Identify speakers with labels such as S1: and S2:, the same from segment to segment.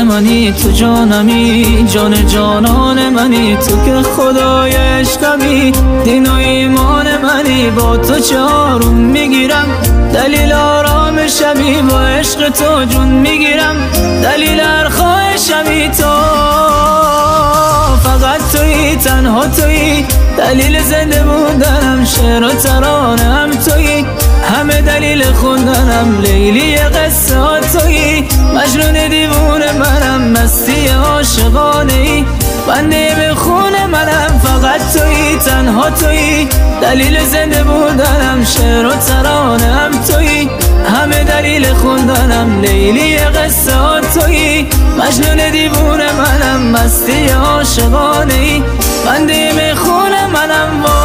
S1: منی، تو جانمی، جان جانان منی، تو که خدای عشقمی، دین و ایمان منی. با تو چه آروم میگیرم، دلیل آرام شبی، با عشق تو جون میگیرم، دلیل هر خواهشمی. تو فقط تویی، تنها تویی، دلیل زنده بودنم، شعر و ترانه‌ام تویی، همه دلیل خوندنم، لیلی قصه ها تویی، مجنون دیوونه منم، مستی عاشقانه ای، بنده به خون منم. فقط تویی، تنها تویی، دلیل زنده بودنم، شعر و ترانه‌ام تویی، همه دلیل خوندنم، لیلی قصه ها تویی، مجنون دیوونه منم، مستی عاشقانه ای، بنده به خون منم. وای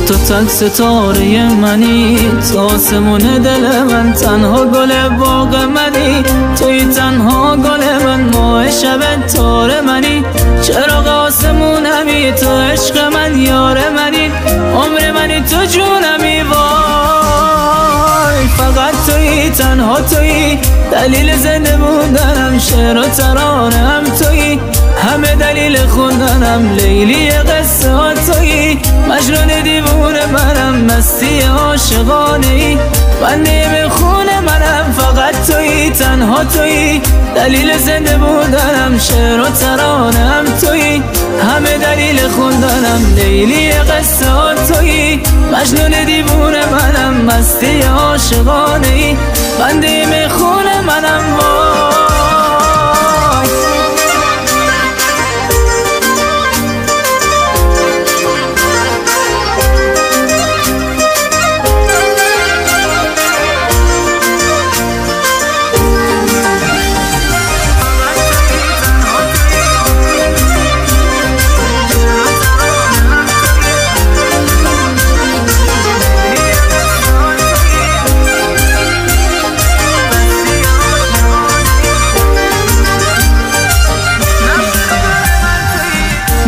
S1: تو تک ستاره منی، تو آسمون دل من، تنها گل باغ منی، توی تنها گل من، ماه شب تار منی، چراغ آسمونمی، تو عشق من یار منی، عمر منی، تو جونمی. وای فقط تویی، تنها تویی، دلیل زنده بودنم، شعر و ترانه‌ام تویی، همه دلیل خوندنم، لیلی قصه ها تویی، مجنون دیوونه منم، مستی عاشقانه ای، بنده به خون منم. فقط تویی، تنها تویی، دلیل زنده بودنم، شعر و ترانه‌ام تویی، همه دلیل خوندنم، لیلی قصه ها تویی، مجنون دیوونه منم، مستی عاشقانه ای، بنده به خون منم.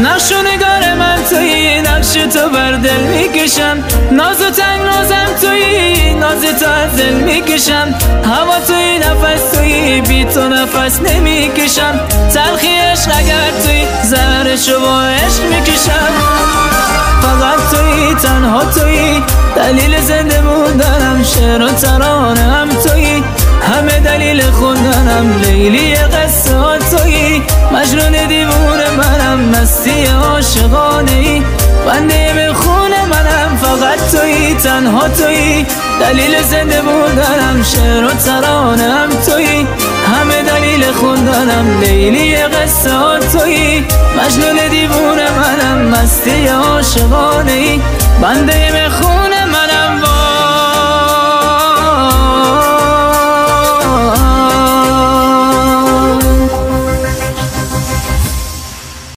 S1: نقش و نگار من تویی، نقش تو بر دل میکشم، ناز و تنگ نازم تویی، ناز تو از دل میکشم، هوا تویی، نفس تویی، بی تو نفس نمیکشم، تلخی عشق اگر تویی، زهرشو با عشق میکشم. فقط تویی، تنها تویی، دلیل زنده بودنم، شعر و ترانه‌ام تویی، همه دلیل خوندنم، لیلی قصه ها تویی، مجنون دیوونه منم، مستی عاشقانه ای، بنده به خون منم. فقط تویی، تنها تویی، دلیل زنده بودنم، شعر و ترانه‌ام تویی، همه دلیل خوندنم، لیلی قصه ها تویی، مجنون دیوونه منم، مستی عاشقانه ای، بنده